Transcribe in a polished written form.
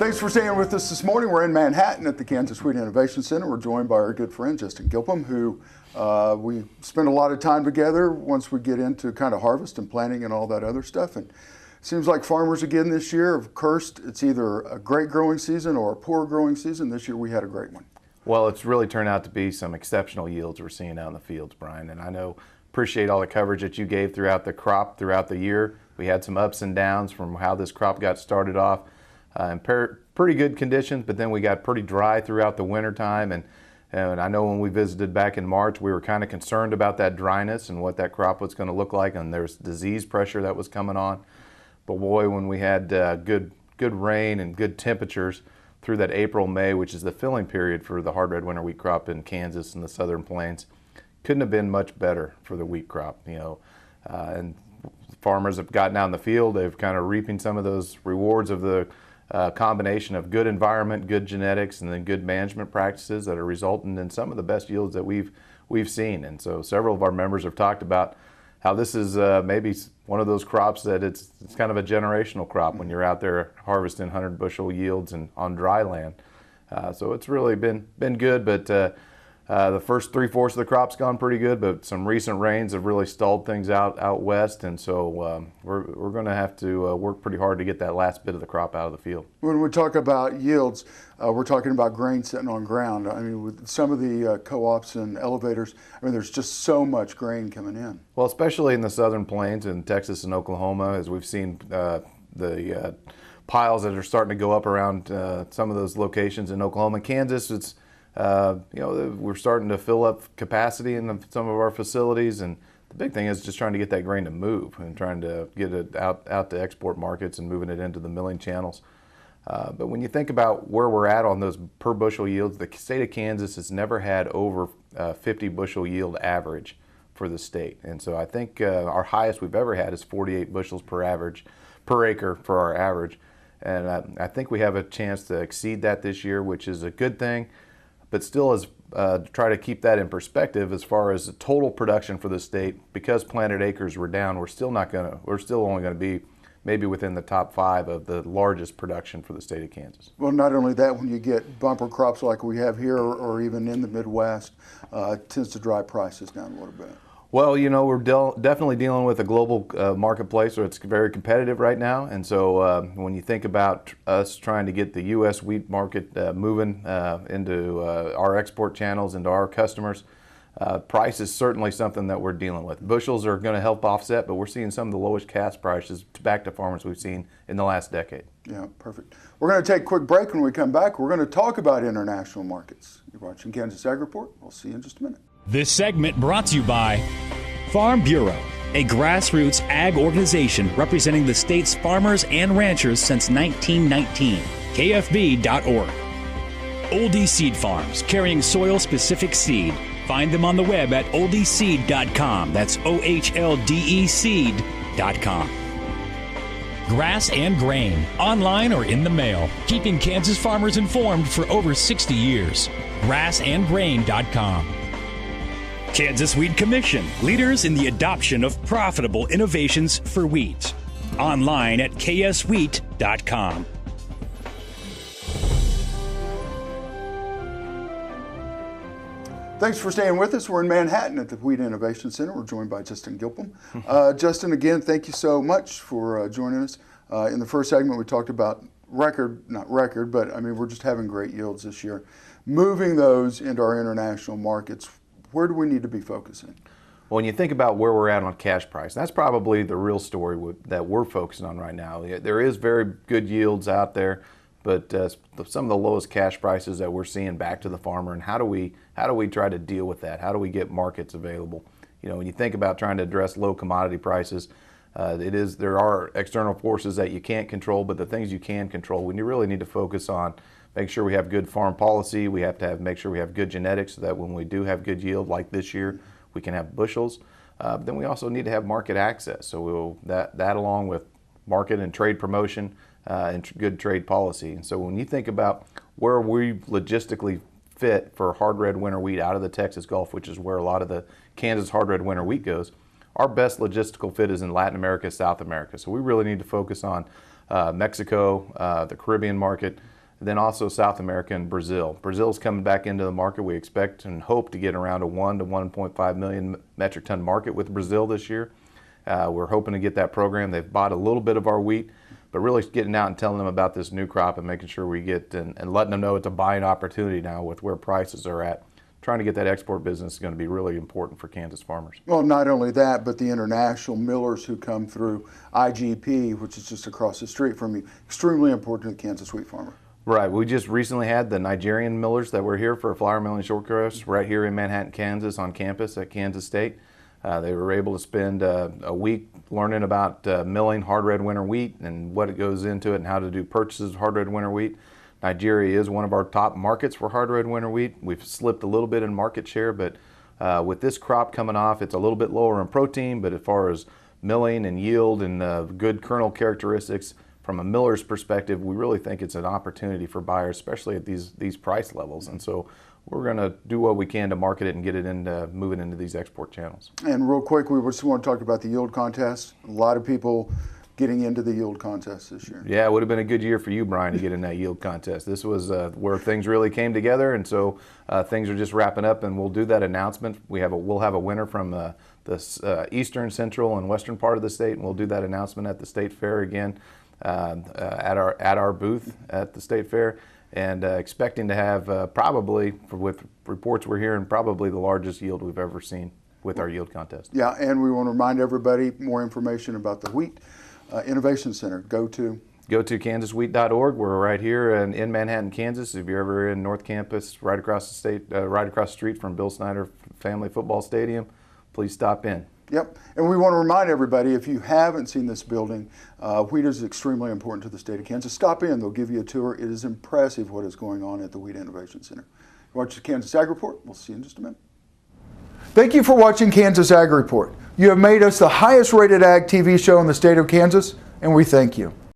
Thanks for staying with us this morning. We're in Manhattan at the Kansas Wheat Innovation Center. We're joined by our good friend, Justin Gilpin, who we spend a lot of time together once we get into kind of harvest and planting and all that other stuff. And it seems like farmers again this year have cursed. It's either a great growing season or a poor growing season. This year we had a great one. Well, it's really turned out to be some exceptional yields we're seeing out in the fields, Brian. And I appreciate all the coverage that you gave throughout the crop, throughout the year. We had some ups and downs from how this crop got started off. In pretty good conditions, but then we got pretty dry throughout the winter time. And I know when we visited back in March, we were kind of concerned about that dryness and what that crop was going to look like, and there's disease pressure that was coming on. But boy, when we had good rain and good temperatures through that April, May, which is the filling period for the hard red winter wheat crop in Kansas and the Southern Plains, couldn't have been much better for the wheat crop, and farmers have gotten out in the field. They've kind of reaping some of those rewards of the combination of good environment, good genetics, and then good management practices that are resulting in some of the best yields that we've seen. And so several of our members have talked about how this is maybe one of those crops that it's kind of a generational crop when you're out there harvesting 100 bushel yields and on dry land. So it's really been good, but the first 3/4 of the crop's gone pretty good, but some recent rains have really stalled things out west, and so we're going to have to work pretty hard to get that last bit of the crop out of the field. When we talk about yields, we're talking about grain sitting on ground. I mean, with some of the co-ops and elevators, I mean, there's just so much grain coming in. Well, especially in the Southern Plains in Texas and Oklahoma, as we've seen the piles that are starting to go up around some of those locations in Oklahoma. Kansas, it's we're starting to fill up capacity in some of our facilities, and the big thing is just trying to get that grain to move and trying to get it out to export markets and moving it into the milling channels. But when you think about where we're at on those per bushel yields, the state of Kansas has never had over 50 bushel yield average for the state. And so I think our highest we've ever had is 48 bushels per acre for our average. And I think we have a chance to exceed that this year, which is a good thing. But still, as try to keep that in perspective as far as the total production for the state, because planted acres were down, we're still only going to be maybe within the top 5 of the largest production for the state of Kansas. Well, not only that, when you get bumper crops like we have here or even in the Midwest, it tends to drive prices down a little bit. Well, we're definitely dealing with a global marketplace where it's very competitive right now. And so when you think about us trying to get the U.S. wheat market moving into our export channels, into our customers, price is certainly something that we're dealing with. Bushels are going to help offset, but we're seeing some of the lowest cash prices back to farmers we've seen in the last decade. Yeah, perfect. We're going to take a quick break. When we come back, we're going to talk about international markets. You're watching kansasAGreport. We'll see you in just a minute. This segment brought to you by Farm Bureau, a grassroots ag organization representing the state's farmers and ranchers since 1919. KFB.org. Oldie Seed Farms, carrying soil-specific seed. Find them on the web at oldieseed.com. That's OHLDE seed.com. Grass and Grain, online or in the mail, keeping Kansas farmers informed for over 60 years. grassandgrain.com. Kansas Wheat Commission, leaders in the adoption of profitable innovations for wheat. Online at kswheat.com. Thanks for staying with us. We're in Manhattan at the Wheat Innovation Center. We're joined by Justin Gilpin. Justin, again, thank you so much for joining us. In the first segment, we talked about not record, but I mean, we're just having great yields this year. Moving those into our international markets, where do we need to be focusing? Well, when you think about where we're at on cash price, that's probably the real story that we're focusing on right now. There is very good yields out there, but some of the lowest cash prices that we're seeing back to the farmer, and how do we try to deal with that? How do we get markets available? When you think about trying to address low commodity prices, there are external forces that you can't control, but the things you can control, when you really need to focus on make sure we have good farm policy. We have to make sure we have good genetics so that when we do have good yield like this year, we can have bushels. Then we also need to have market access. So that along with market and trade promotion and good trade policy. And so when you think about where we logistically fit for hard red winter wheat out of the Texas Gulf, which is where a lot of the Kansas hard red winter wheat goes, our best logistical fit is in Latin America, South America. So we really need to focus on Mexico, the Caribbean market, and then also South America and Brazil. Brazil's coming back into the market. We expect and hope to get around a 1 to 1.5 million metric ton market with Brazil this year. We're hoping to get that program. They've bought a little bit of our wheat, but really getting out and telling them about this new crop and making sure we get and letting them know it's a buying opportunity now with where prices are at. Trying to get that export business is going to be really important for Kansas farmers. Well, not only that, but the international millers who come through IGP, which is just across the street from you, extremely important to the Kansas wheat farmer. Right. We just recently had the Nigerian millers that were here for a flour milling short course right here in Manhattan, Kansas on campus at Kansas State. They were able to spend a week learning about milling hard red winter wheat and what it goes into it and how to do purchases of hard red winter wheat. Nigeria is one of our top markets for hard red winter wheat. We've slipped a little bit in market share, but with this crop coming off, it's a little bit lower in protein, but as far as milling and yield and good kernel characteristics, from a miller's perspective, we really think it's an opportunity for buyers, especially at these price levels. And so we're going to do what we can to market it and get it into moving into these export channels. And real quick, we just want to talk about the yield contest. A lot of people getting into the yield contest this year. Yeah, it would have been a good year for you, Brian, to get in that yield contest. This was where things really came together, and so things are just wrapping up, and we'll do that announcement. We'll have a winner from the eastern, central, and western part of the state, and we'll do that announcement at the state fair again. At our booth at the state fair, and expecting to have probably, with reports we're hearing, probably the largest yield we've ever seen with our yield contest. Yeah, and we want to remind everybody more information about the Wheat Innovation Center. Go to kansaswheat.org. We're right here in Manhattan, Kansas. If you're ever in North Campus, right across the state, right across the street from Bill Snyder Family Football Stadium, please stop in. Yep, and we want to remind everybody, if you haven't seen this building, wheat is extremely important to the state of Kansas. Stop in, they'll give you a tour. It is impressive what is going on at the Wheat Innovation Center. Watch the Kansas Ag Report. We'll see you in just a minute. Thank you for watching Kansas Ag Report. You have made us the highest rated ag TV show in the state of Kansas, and we thank you.